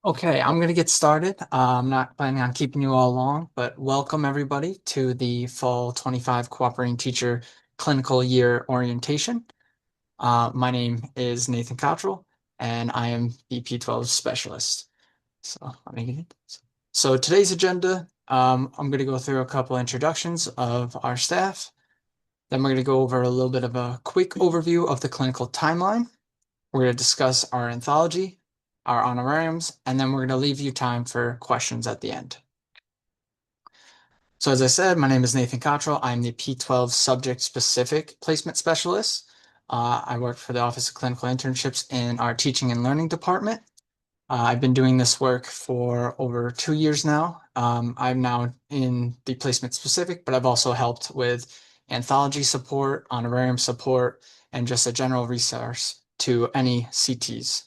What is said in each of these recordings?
Okay, I'm going to get started. I'm not planning on keeping you all long, but welcome everybody to the Fall 25 Cooperating Teacher Clinical Year Orientation. My name is Nathan Cottrell, and I am the P12 Specialist. So let me get it. So today's agenda, I'm going to go through a couple introductions of our staff. Then we're going to go over a little bit of a quick overview of the clinical timeline. We're going to discuss our anthology, our honorariums, and then we're going to leave you time for questions at the end. So as I said, my name is Nathan Cottrell. I'm the P12 Subject Specific Placement Specialist. I work for the Office of Clinical Internships in our Teaching and Learning Department. I've been doing this work for over 2 years now. I'm now in the placement specific, but I've also helped with anthology support, honorarium support, and just a general resource to any CTs.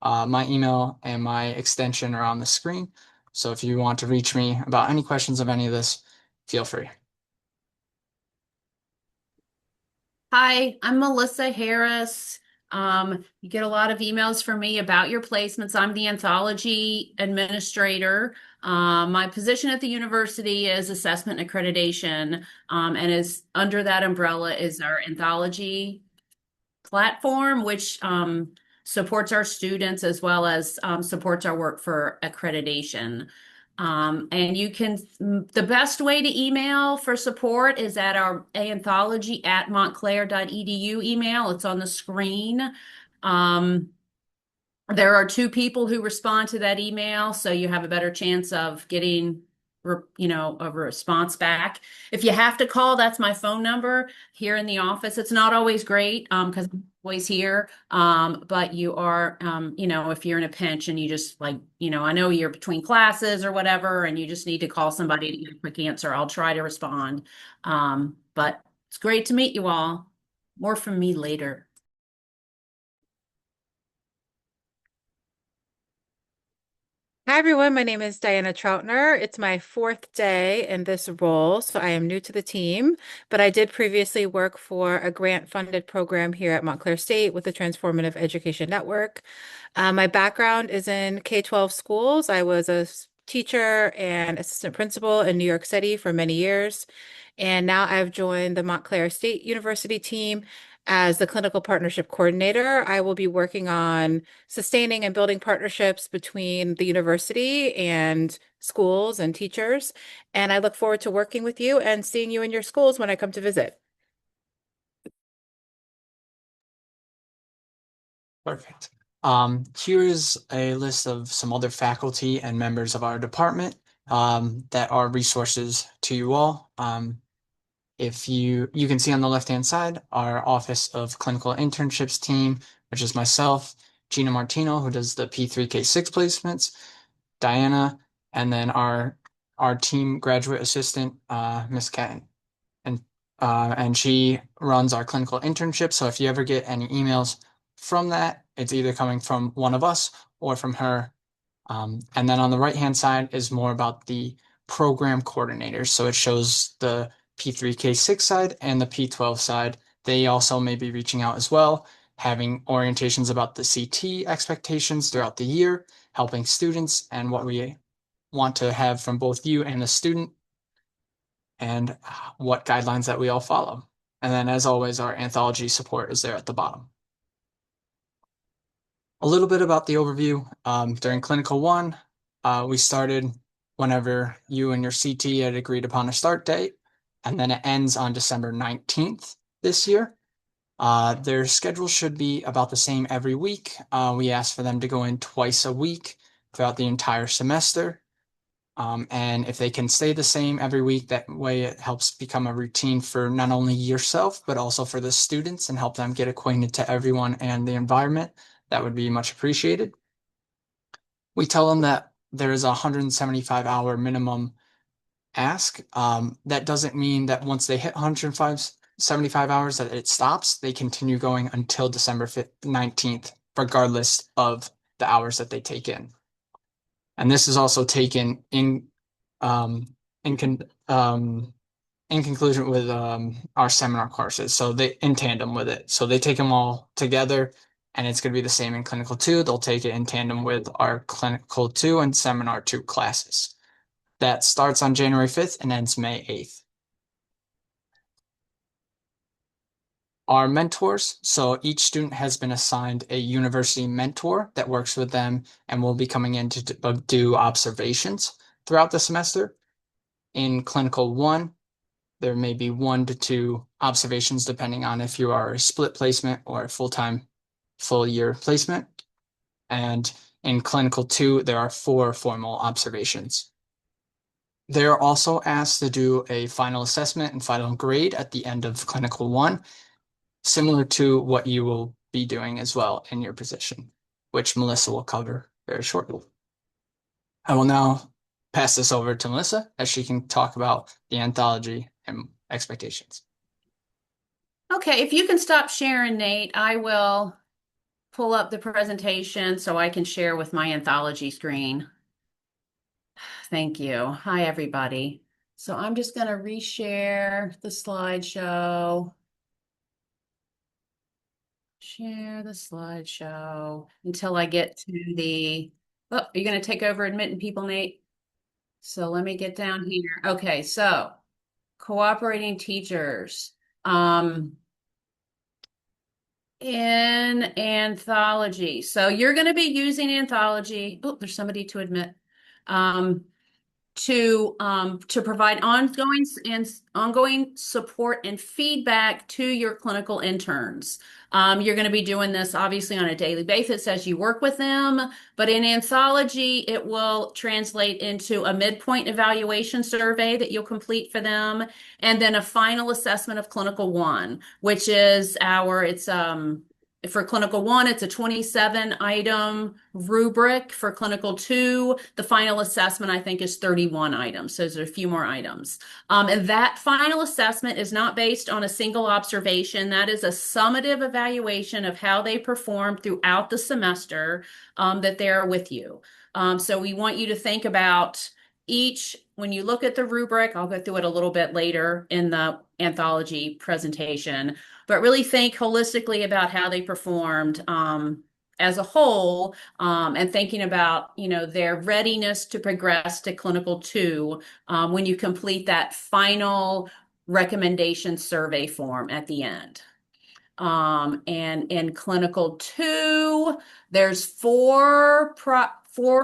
My email and my extension are on the screen. So if you want to reach me about any questions of any of this, feel free. Hi, I'm Melissa Harris. You get a lot of emails from me about your placements. I'm the anthology administrator. My position at the university is assessment and accreditation, and is under that umbrella is our anthology platform, which supports our students as well as supports our work for accreditation. And you can, the best way to email for support is at our anthology@montclair.edu email. It's on the screen. Um, there are two people who respond to that email, so you have a better chance of getting, a response back. If you have to call, that's my phone number here in the office. It's not always great because I'm always here. But you are, if you're in a pinch and you just I know you're between classes or whatever, and you just need to call somebody to get a quick answer, I'll try to respond. But it's great to meet you all. More from me later. Hi everyone, my name is Diana Troutner. It's my fourth day in this role, so I am new to the team, but I did previously work for a grant-funded program here at Montclair State with the Transformative Education Network. My background is in K-12 schools. I was a teacher and assistant principal in New York City for many years, and now I've joined the Montclair State University team as the clinical partnership coordinator. I will be working on sustaining and building partnerships between the university and schools and teachers. And I look forward to working with you and seeing you in your schools when I come to visit. Perfect. Here is a list of some other faculty and members of our department that are resources to you all. If you can see on the left-hand side, our Office of Clinical Internships team, which is myself, Gina Martino, who does the P3K6 placements, Diana, and then our team graduate assistant, Miss Ken. And she runs our clinical internship. So if you ever get any emails from that, it's either coming from one of us or from her. And then on the right-hand side is more about the program coordinators. So it shows the P3K6 side and the P12 side. They also may be reaching out as well, having orientations about the CT expectations throughout the year, helping students and what we want to have from both you and the student, and what guidelines that we all follow. And then as always, our anthology support is there at the bottom. A little bit about the overview. During Clinical 1, we started whenever you and your CT had agreed upon a start date, and then it ends on December 19th this year. Their schedule should be about the same every week. We ask for them to go in twice a week throughout the entire semester. And if they can stay the same every week, that way it helps become a routine for not only yourself, but also for the students and help them get acquainted to everyone and the environment. That would be much appreciated. We tell them that there is a 175-hour minimum ask. That doesn't mean that once they hit 175 hours that it stops. They continue going until December 19th, regardless of the hours that they take in. And this is also taken um, in con in conclusion with our seminar courses. So they in tandem with it. So they take them all together And it's going to be the same in Clinical 2. They'll take it in tandem with our Clinical 2 and Seminar 2 classes. That starts on January 5th and ends May 8th. Our mentors, so each student has been assigned a university mentor that works with them and will be coming in to do observations throughout the semester. In Clinical 1, there may be 1 to 2 observations depending on if you are a split placement or a full-time, full-year placement. And in Clinical 2, there are 4 formal observations. They're also asked to do a final assessment and final grade at the end of Clinical 1, similar to what you will be doing as well in your position, which Melissa will cover very shortly. I will now pass this over to Melissa as she can talk about the anthology and expectations. Okay, if you can stop sharing, Nate, I will pull up the presentation so I can share with my anthology screen. Thank you. Hi, everybody. So I'm just going to reshare the slideshow. Share the slideshow until I get to the, oh, are you going to take over admitting people, Nate? So let me get down here. Okay, so cooperating teachers. In Anthology. So you're going to be using Anthology. Oh, there's somebody to admit. To provide ongoing support and feedback to your clinical interns. You're going to be doing this obviously on a daily basis as you work with them, but in Anthology, it will translate into a midpoint evaluation survey that you'll complete for them, and then a final assessment of Clinical 1, which is for Clinical 1, it's a 27-item rubric. For Clinical 2, the final assessment, I think, is 31 items. So there's a few more items. And that final assessment is not based on a single observation. That is a summative evaluation of how they performed throughout the semester that they're with you. So we want you to think about when you look at the rubric, I'll go through it a little bit later in the anthology presentation, but really think holistically about how they performed as a whole, and thinking about, their readiness to progress to Clinical 2 when you complete that final recommendation survey form at the end. And in Clinical 2, there's four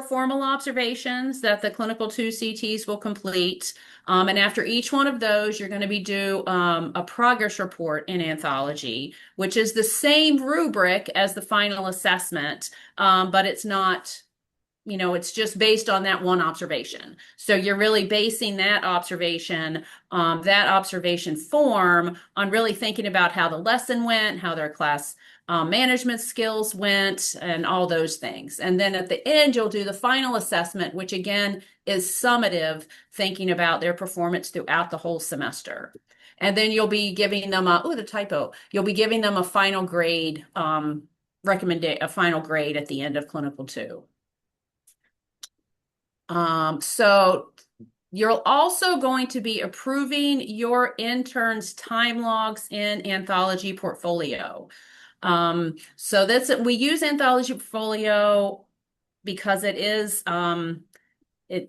formal observations that the Clinical 2 CTs will complete. And after each one of those, you're going to be due a progress report in Anthology, which is the same rubric as the final assessment, but it's not, it's just based on that one observation. So you're really basing that observation form on really thinking about how the lesson went, how their class management skills went, and all those things. And then at the end, you'll do the final assessment, which again is summative, thinking about their performance throughout the whole semester. And then you'll be giving them you'll be giving them a final grade, a final grade at the end of Clinical 2. So you're also going to be approving your interns' time logs in Anthology Portfolio. So we use Anthology Portfolio because it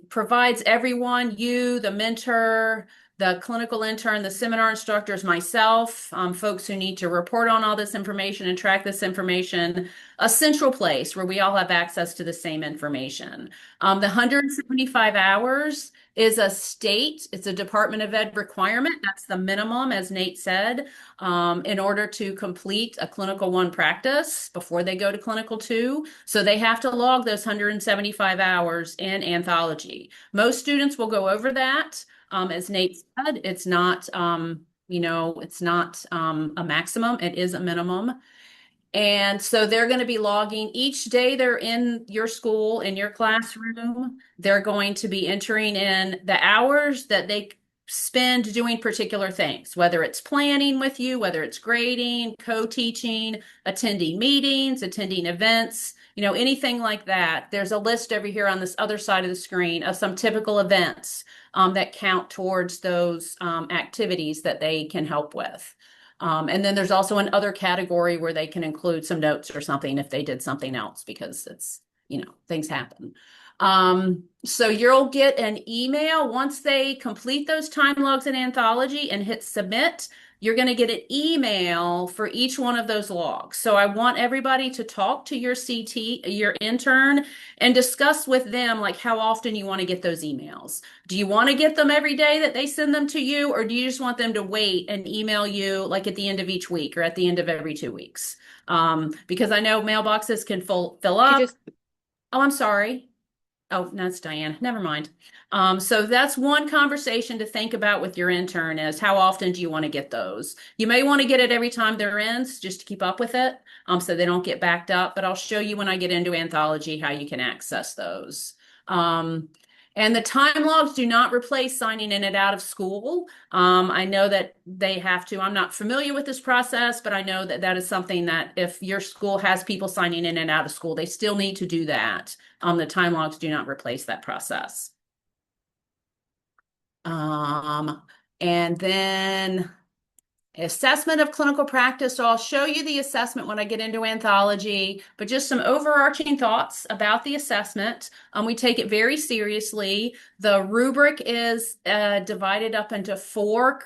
provides everyone, you, the mentor, the clinical intern, the seminar instructors, myself, folks who need to report on all this information and track this information, a central place where we all have access to the same information. The 175 hours is it's a Department of Ed requirement. That's the minimum, as Nate said, in order to complete a Clinical 1 practice before they go to Clinical 2. So they have to log those 175 hours in Anthology. Most students will go over that. As Nate said, it's not, it's not a maximum. It is a minimum. And so they're going to be logging each day they're in your school, in your classroom. They're going to be entering in the hours that they spend doing particular things, whether it's planning with you, whether it's grading, co-teaching, attending meetings, attending events, anything like that. There's a list over here on this other side of the screen of some typical events that count towards those activities that they can help with. And then there's also an other category where they can include some notes or something if they did something else, because it's, things happen. So you'll get an email once they complete those time logs in Anthology and hit submit. You're going to get an email for each one of those logs. So I want everybody to talk to your CT, your intern, and discuss with them like how often you want to get those emails. Do you want to get them every day that they send them to you, or do you just want them to wait and email you like at the end of each week or at the end of every 2 weeks? Because I know mailboxes can fill You up. just Oh, I'm sorry. Oh, that's Diana. Never mind. So that's one conversation to think about with your intern is how often do you want to get those? You may want to get it every time they're in just to keep up with it, so they don't get backed up. But I'll show you when I get into Anthology how you can access those. Um, and the time logs do not replace signing in and out of school. I know that they have to. I'm not familiar with this process, but I know that that is something that if your school has people signing in and out of school, they still need to do that. The time logs do not replace that process. And then assessment of clinical practice. So I'll show you the assessment when I get into Anthology, but just some overarching thoughts about the assessment. We take it very seriously. The rubric is divided up into four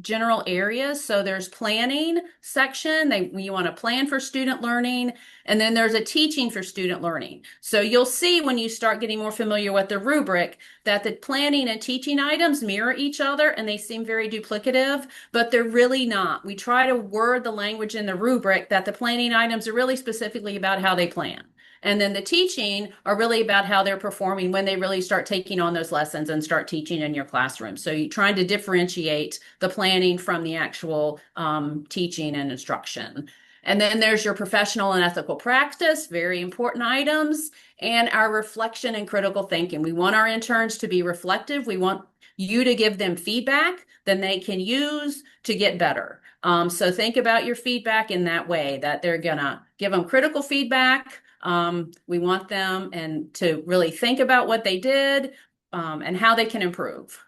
general areas. So there's planning section. You want to plan for student learning. And then there's a teaching for student learning. So you'll see when you start getting more familiar with the rubric that the planning and teaching items mirror each other and they seem very duplicative, but they're really not. We try to word the language in the rubric that the planning items are really specifically about how they plan. And then the teaching are really about how they're performing when they really start taking on those lessons and start teaching in your classroom. So you're trying to differentiate the planning from the actual teaching and instruction. And then there's your professional and ethical practice, very important items, and our reflection and critical thinking. We want our interns to be reflective. We want you to give them feedback that they can use to get better. So think about your feedback in that way, that they're gonna give them critical feedback. We want them to really think about what they did and how they can improve.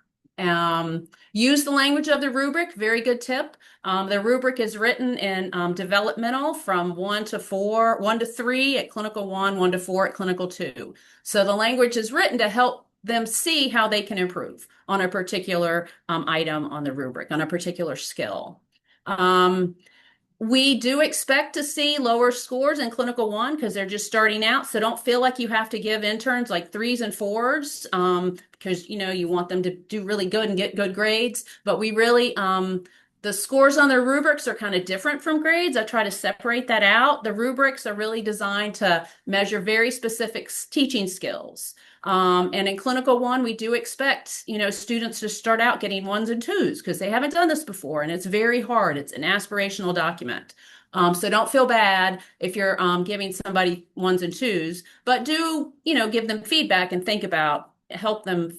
Use the language of the rubric, very good tip. The rubric is written in developmental from 1 to 4, 1 to 3 at clinical 1, 1 to 4 at clinical 2. So the language is written to help them see how they can improve on a particular item on the rubric, on a particular skill. We do expect to see lower scores in clinical 1 because they're just starting out. So don't feel like you have to give interns like 3s and 4s because you want them to do really good and get good grades. But we really the scores on the rubrics are kind of different from grades. I try to separate that out. The rubrics are really designed to measure very specific teaching skills. And in clinical 1, we do expect, students to start out getting 1s and 2s because they haven't done this before and it's very hard. It's an aspirational document. So don't feel bad if you're giving somebody 1s and 2s, but do, give them feedback and help them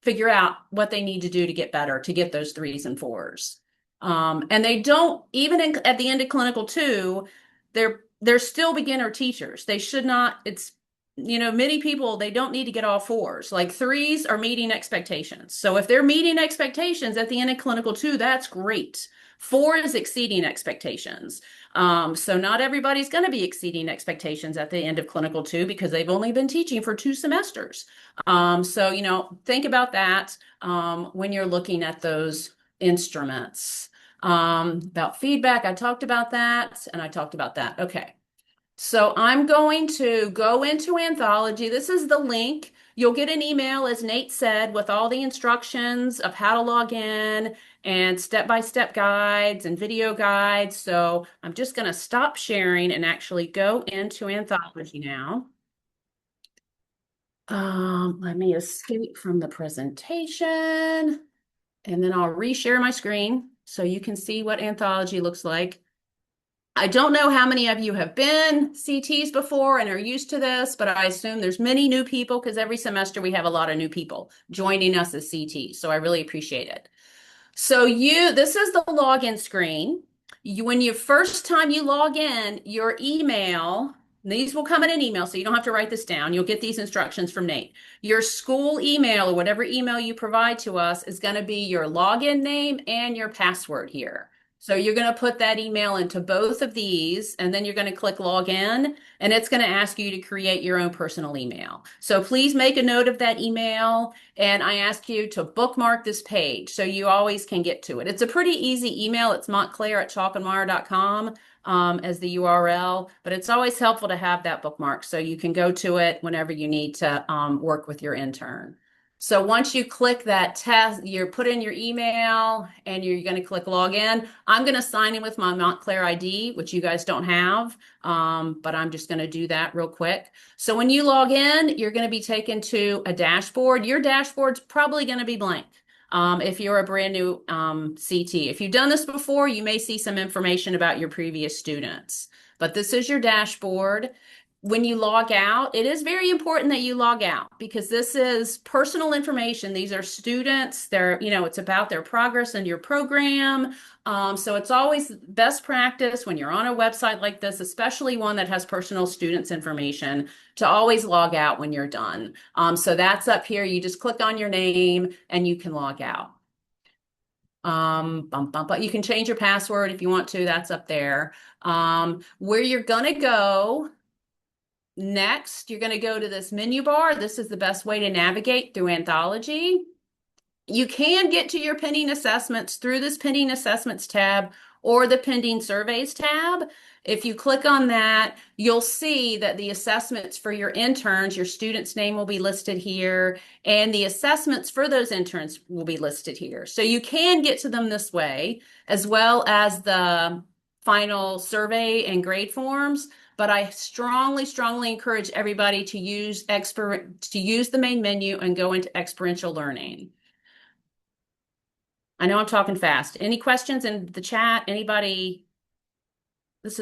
figure out what they need to do to get better, to get those 3s and 4s. And they don't, even at the end of clinical 2, they're still beginner teachers. They should not, many people, they don't need to get all 4s. Like 3s are meeting expectations. So if they're meeting expectations at the end of clinical 2, that's great. 4 is exceeding expectations. So not everybody's going to be exceeding expectations at the end of clinical 2 because they've only been teaching for 2 semesters. So, think about that when you're looking at those instruments. About feedback, I talked about that, and I talked about that. Okay. So I'm going to go into Anthology. This is the link. You'll get an email, as Nate said, with all the instructions of how to log in and step-by-step guides and video guides. So I'm just going to stop sharing and actually go into Anthology now. Let me escape from the presentation, and then I'll reshare my screen so you can see what Anthology looks like. I don't know how many of you have been CTs before and are used to this, but I assume there's many new people because every semester we have a lot of new people joining us as CTs. So I really appreciate it. So this is the login screen. When you first time you log in, your email, these will come in an email, so you don't have to write this down. You'll get these instructions from Nate. Your school email or whatever email you provide to us is going to be your login name and your password here. So you're going to put that email into both of these, and then you're going to click log in, and it's going to ask you to create your own personal email. So please make a note of that email, and I ask you to bookmark this page so you always can get to it. It's a pretty easy email. It's montclair@chalkandwire.com as the URL, but it's always helpful to have that bookmark so you can go to it whenever you need to work with your intern. So once you click that test, you put in your email and you're going to click log in. I'm going to sign in with my Montclair ID, which you guys don't have, but I'm just going to do that real quick. So when you log in, you're going to be taken to a dashboard. Your dashboard's probably going to be blank. If you're a brand new CT. If you've done this before, you may see some information about your previous students, but this is your dashboard. When you log out, it is very important that you log out because this is personal information. These are students. It's about their progress in your program. So it's always best practice when you're on a website like this, especially one that has personal students information, to always log out when you're done. So that's up here. You just click on your name and you can log out. You can change your password if you want to. That's up there. Where you're gonna go next, you're going to go to this menu bar. This is the best way to navigate through Anthology. You can get to your pending assessments through this pending assessments tab or the pending surveys tab. If you click on that, you'll see that the assessments for your interns, your student's name will be listed here, and the assessments for those interns will be listed here. So you can get to them this way, as well as the final survey and grade forms. But I strongly, strongly encourage everybody to use the main menu and go into experiential learning. I know I'm talking fast. Any questions in the chat? Anybody?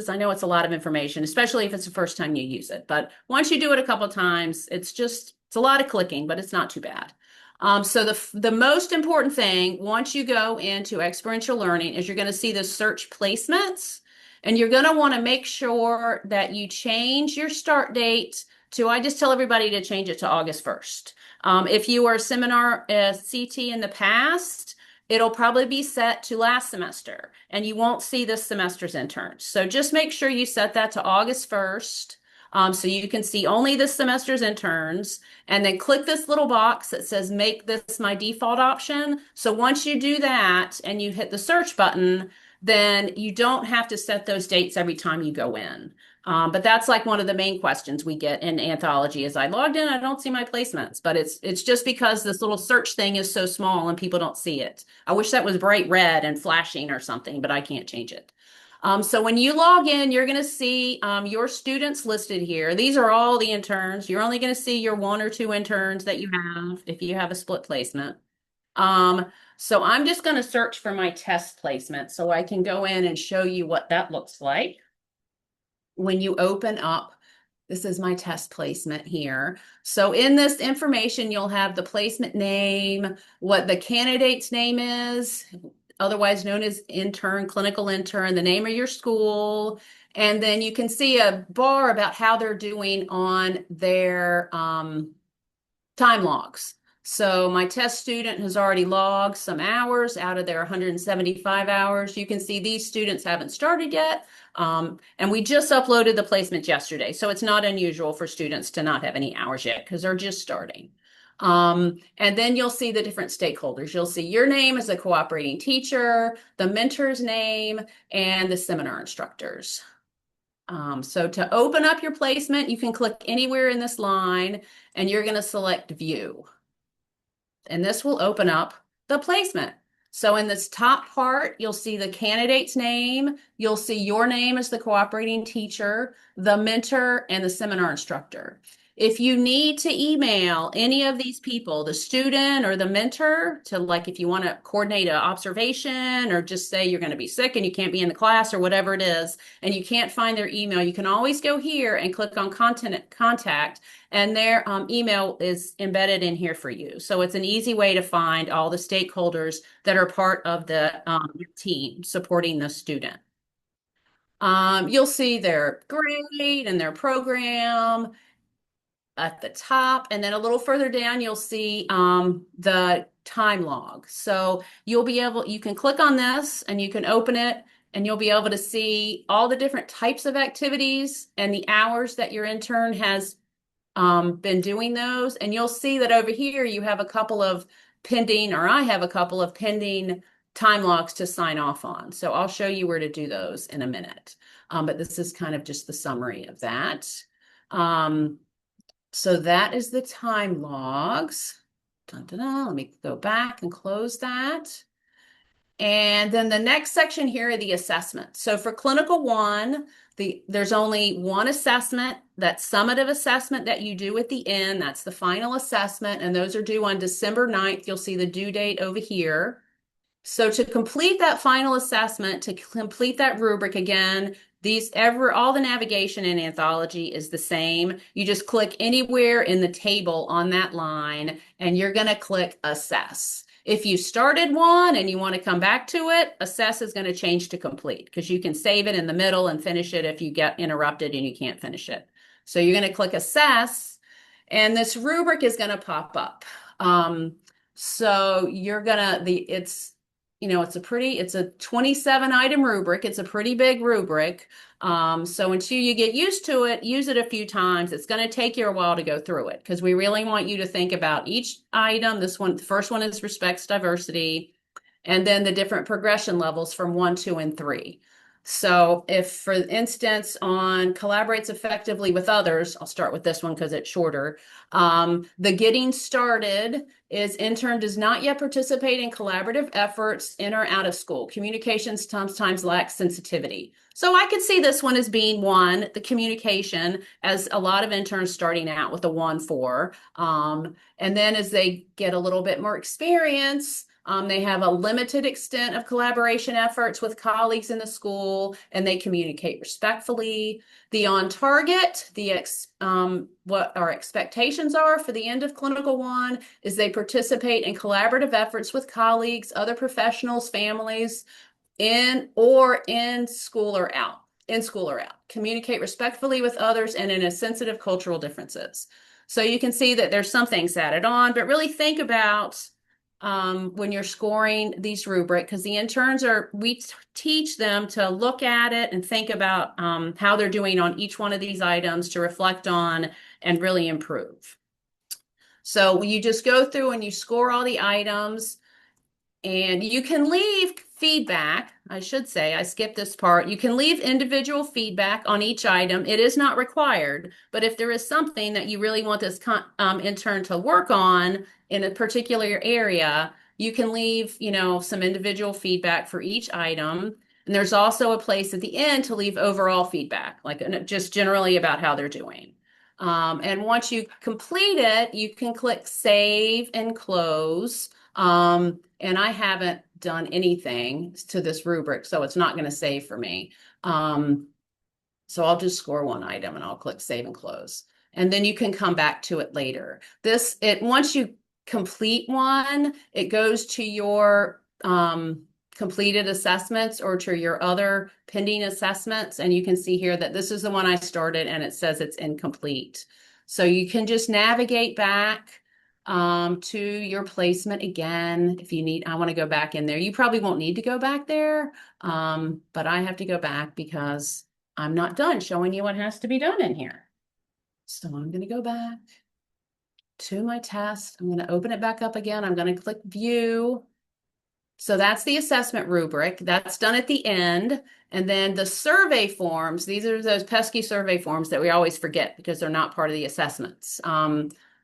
I know it's a lot of information, especially if it's the first time you use it. But once you do it a couple of times, it's a lot of clicking, but it's not too bad. So the most important thing, once you go into experiential learning, is you're going to see the search placements. And you're going to want to make sure that you change your start date I just tell everybody to change it to August 1st. If you were a seminar CT in the past, it'll probably be set to last semester and you won't see this semester's interns. So just make sure you set that to August 1st. So you can see only this semester's interns, and then click this little box that says make this my default option. So once you do that and you hit the search button, then you don't have to set those dates every time you go in. But that's like one of the main questions we get in Anthology is I logged in, I don't see my placements, but it's just because this little search thing is so small and people don't see it. I wish that was bright red and flashing or something, but I can't change it. So when you log in, you're going to see your students listed here. These are all the interns. You're only going to see your 1 or 2 interns that you have if you have a split placement. So I'm just going to search for my test placement so I can go in and show you what that looks like. When you open up, this is my test placement here. So in this information, you'll have the placement name, what the candidate's name is, otherwise known as intern, clinical intern, the name of your school, and then you can see a bar about how they're doing on their time logs. So my test student has already logged some hours out of their 175 hours. You can see these students haven't started yet. And we just uploaded the placements yesterday. So it's not unusual for students to not have any hours yet because they're just starting. And then you'll see the different stakeholders. You'll see your name as a cooperating teacher, the mentor's name, and the seminar instructors. So to open up your placement, you can click anywhere in this line and you're going to select view. And this will open up the placement. So in this top part, you'll see the candidate's name. You'll see your name as the cooperating teacher, the mentor, and the seminar instructor. If you need to email any of these people, the student or the mentor, if you want to coordinate an observation or just say you're going to be sick and you can't be in the class or whatever it is, and you can't find their email, you can always go here and click on contact, and their email is embedded in here for you. So it's an easy way to find all the stakeholders that are part of the team supporting the student. You'll see their grade and their program. at the top, and then a little further down, you'll see the time log. So you can click on this and you can open it, and you'll be able to see all the different types of activities and the hours that your intern has been doing those. And you'll see that over here you have a couple of pending, or I have a couple of pending time logs to sign off on. So I'll show you where to do those in a minute. But this is kind of just the summary of that. So that is the time logs. Dun, dun, dun. Let me go back and close that. And then the next section here are the assessments. So for clinical one, there's only one assessment, that summative assessment that you do at the end. That's the final assessment, and those are due on December 9th. You'll see the due date over here. So to complete that final assessment, to complete that rubric again, all the navigation in Anthology is the same. You just click anywhere in the table on that line, and you're going to click Assess. If you started one and you want to come back to it, Assess is going to change to Complete, because you can save it in the middle and finish it if you get interrupted and you can't finish it. So you're going to click Assess, and this rubric is going to pop up. So you're going to, it's a 27 item rubric. It's a pretty big rubric. So until you get used to it, use it a few times. It's going to take you a while to go through it, because we really want you to think about each item. The first one is respects diversity, and then the different progression levels from 1, 2, and 3. So if, for instance, on collaborates effectively with others, I'll start with this one because it's shorter. The getting started is intern does not yet participate in collaborative efforts in or out of school. Communications sometimes lacks sensitivity. So I could see this one as being one, the communication, as a lot of interns starting out with a 1-4. And then as they get a little bit more experience, they have a limited extent of collaboration efforts with colleagues in the school, and they communicate respectfully. The on target, what our expectations are for the end of clinical one is they participate in collaborative efforts with colleagues, other professionals, families, in school or out. In school or out. Communicate respectfully with others and in a sensitive cultural differences. So you can see that there's some things added on, but really think about when you're scoring these rubric, because the interns we teach them to look at it and think about how they're doing on each one of these items to reflect on and really improve. So you just go through and you score all the items, and you can leave feedback. I should say, I skipped this part. You can leave individual feedback on each item. It is not required, but if there is something that you really want this intern to work on in a particular area, you can leave, some individual feedback for each item. And there's also a place at the end to leave overall feedback, like just generally about how they're doing. And once you complete it, you can click Save and Close. And I haven't done anything to this rubric, so it's not going to save for me. So I'll just score one item and I'll click Save and Close. And then you can come back to it later. Once you complete one, it goes to your completed assessments or to your other pending assessments. And you can see here that this is the one I started and it says it's incomplete. So you can just navigate back to your placement again. If you need, I want to go back in there. You probably won't need to go back there, but I have to go back because I'm not done showing you what has to be done in here. So I'm going to go back to my test. I'm going to open it back up again. I'm going to click View. So that's the assessment rubric. That's done at the end. And then the survey forms, these are those pesky survey forms that we always forget because they're not part of the assessments.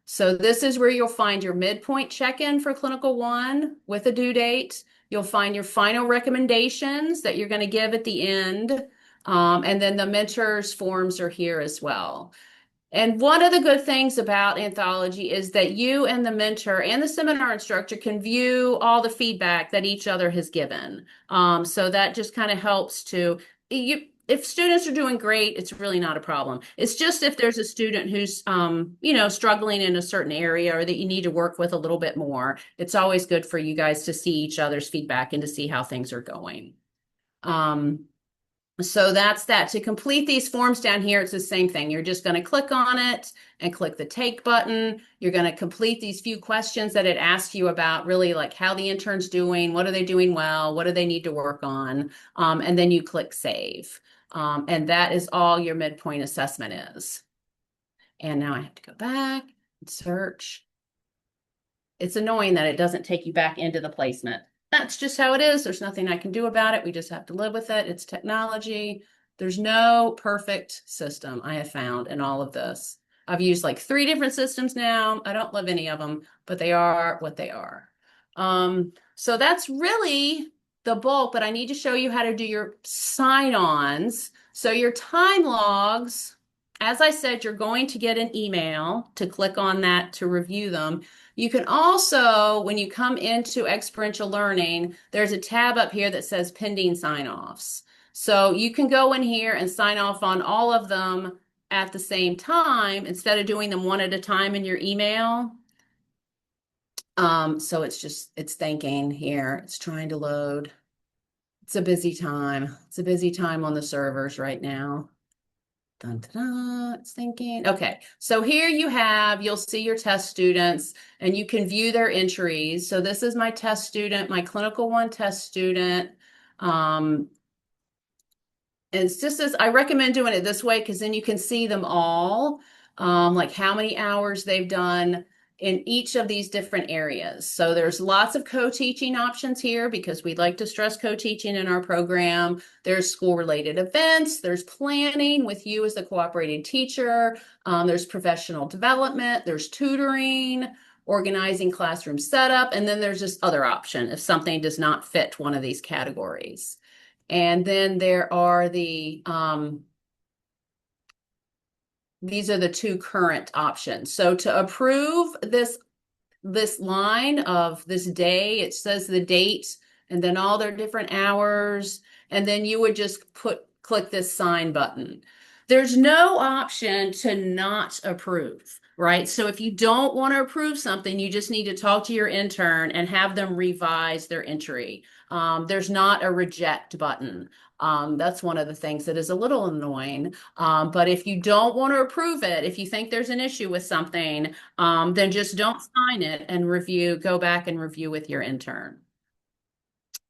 So this is where you'll find your midpoint check-in for clinical one with a due date. You'll find your final recommendations that you're going to give at the end. And then the mentors forms are here as well. And one of the good things about Anthology is that you and the mentor and the seminar instructor can view all the feedback that each other has given. So that just kind of helps if students are doing great, it's really not a problem. It's just if there's a student who's, struggling in a certain area or that you need to work with a little bit more, it's always good for you guys to see each other's feedback and to see how things are going. So that's that. To complete these forms down here, it's the same thing. You're just going to click on it and click the take button. You're going to complete these few questions that it asks you about, really like how the intern's doing, what are they doing well, what do they need to work on, and then you click save. And that is all your midpoint assessment is. And now I have to go back and search. It's annoying that it doesn't take you back into the placement. That's just how it is. There's nothing I can do about it. We just have to live with it. It's technology. There's no perfect system I have found in all of this. I've used like 3 different systems now. I don't love any of them, but they are what they are. So that's really the bulk, but I need to show you how to do your sign-ons. So your time logs, as I said, you're going to get an email to click on that to review them. You can also, when you come into experiential learning, there's a tab up here that says pending sign-offs. So you can go in here and sign off on all of them at the same time instead of doing them one at a time in your email. So it's thinking here. It's trying to load. It's a busy time. It's a busy time on the servers right now. Dun, dun, dun, it's thinking. Okay, so here you'll see your test students and you can view their entries. So this is my test student, my clinical one test student. It's just as I recommend doing it this way because then you can see them all, like how many hours they've done in each of these different areas. So there's lots of co-teaching options here because we like to stress co-teaching in our program. There's school-related events, there's planning with you as the cooperating teacher, there's professional development, there's tutoring, organizing classroom setup, and then there's this other option if something does not fit one of these categories. And then there are these are the 2 current options. So to approve this line of this day, it says the date and then all their different hours, and then you would just click this sign button. There's no option to not approve, right? So if you don't want to approve something, you just need to talk to your intern and have them revise their entry. There's not a reject button. That's one of the things that is a little annoying. But if you don't want to approve it, if you think there's an issue with something, then just don't sign it and go back and review with your intern.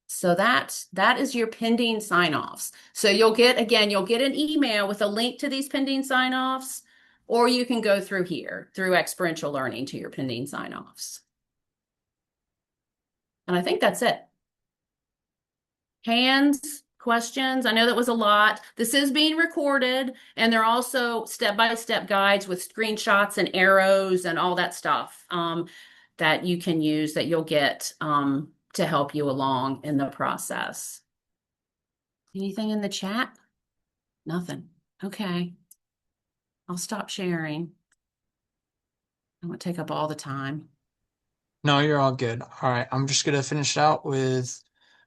So that is your pending sign-offs. So you'll get an email with a link to these pending sign-offs, or you can go through here, through experiential learning to your pending sign-offs. And I think that's it. Hands, questions? I know that was a lot. This is being recorded, and they're also step-by-step guides with screenshots and arrows and all that stuff that you can use that you'll get to help you along in the process. Anything in the chat? Nothing. Okay. I'll stop sharing. I won't take up all the time. No, you're all good. All right, I'm just gonna finish out with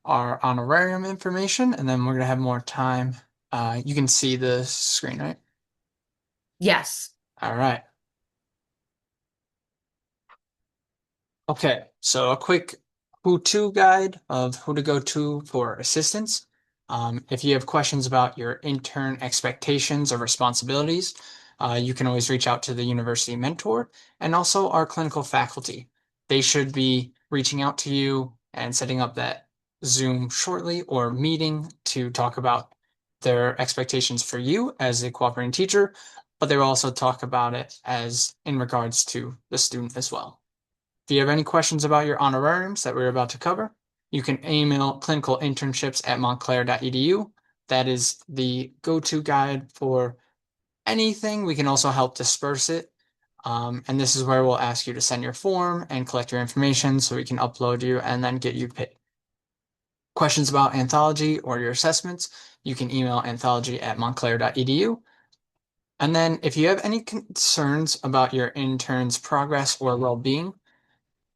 our honorarium information, and then we're gonna have more time. You can see the screen, right? Yes. All right. Okay, so a quick who-to guide of who to go to for assistance. If you have questions about your intern expectations or responsibilities, you can always reach out to the university mentor and also our clinical faculty. They should be reaching out to you and setting up that Zoom shortly or meeting to talk about their expectations for you as a cooperating teacher, but they will also talk about it as in regards to the student as well. If you have any questions about your honorariums that we're about to cover, you can email clinicalinternships@montclair.edu. That is the go-to guide for anything. We can also help disperse it. And this is where we'll ask you to send your form and collect your information so we can upload you and then get you paid. Questions about Anthology or your assessments, you can email anthology@montclair.edu. And then if you have any concerns about your intern's progress or well-being,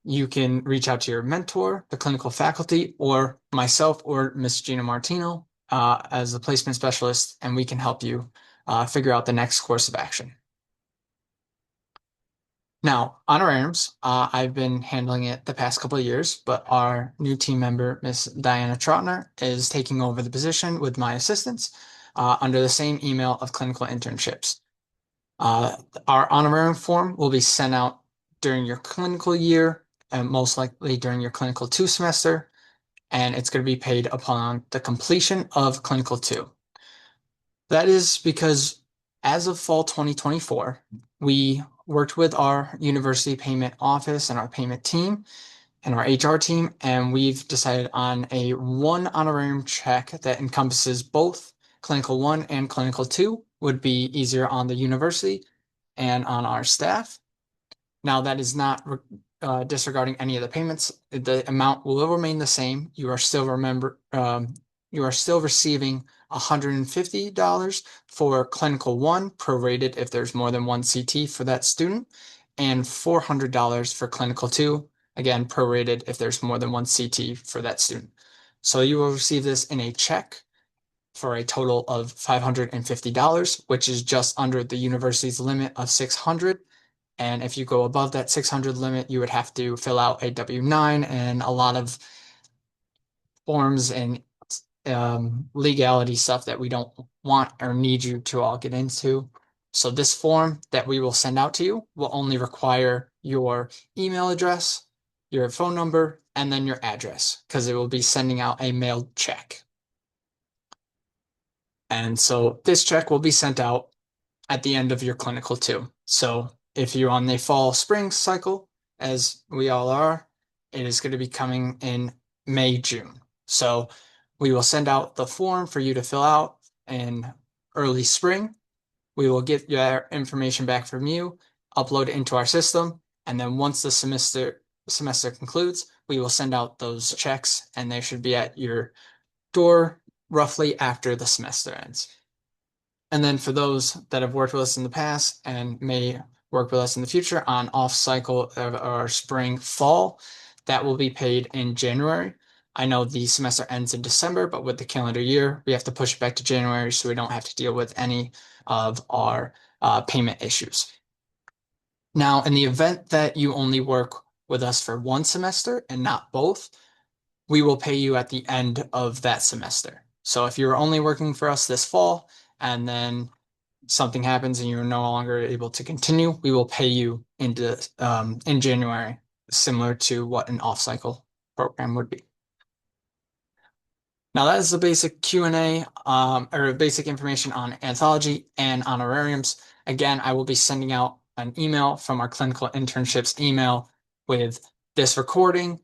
you can reach out to your mentor, the clinical faculty, or myself or Miss Gina Martino as the placement specialist, and we can help you figure out the next course of action. Now, honorariums, I've been handling it the past couple of years, but our new team member, Miss Diana Trotner, is taking over the position with my assistance under the same email of clinical internships. Uh, our honorarium form will be sent out during your clinical year and most likely during your clinical 2 semester, and it's going to be paid upon the completion of clinical 2. That is because as of fall 2024, we worked with our university payment office and our payment team and our HR team, and we've decided on a one honorarium check that encompasses both clinical 1 and clinical 2 would be easier on the university and on our staff. Now, that is not disregarding any of the payments. The amount will remain the same. You are still receiving $150 for clinical 1, prorated if there's more than one CT for that student, and $400 for clinical 2, again prorated if there's more than one CT for that student. So you will receive this in a check for a total of $550, which is just under the university's limit of $600. And if you go above that 600 limit, you would have to fill out a W-9 and a lot of forms and legality stuff that we don't want or need you to all get into. So this form that we will send out to you will only require your email address, your phone number, and then your address, because it will be sending out a mailed check. And so this check will be sent out at the end of your clinical 2. So if you're on the fall spring cycle, as we all are, it is going to be coming in May, June. So we will send out the form for you to fill out in early spring. We will get your information back from you, upload it into our system, and then once the semester concludes, we will send out those checks, and they should be at your door roughly after the semester ends. And then for those that have worked with us in the past and may work with us in the future on off cycle or spring, fall, that will be paid in January. I know the semester ends in December, but with the calendar year, we have to push it back to January so we don't have to deal with any of our payment issues. Now, in the event that you only work with us for one semester and not both, we will pay you at the end of that semester. So if you're only working for us this fall and then something happens and you're no longer able to continue, we will pay you in January, similar to what an off-cycle program would be. Now that is the basic Q&A or basic information on Anthology and honorariums. Again, I will be sending out an email from our clinical internships email with this recording,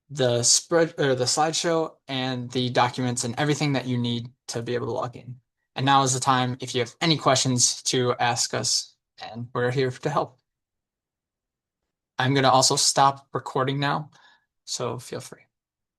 the spread or the slideshow, and the documents and everything that you need to be able to log in. And now is the time if you have any questions to ask us, and we're here to help. I'm going to also stop recording now, so feel free.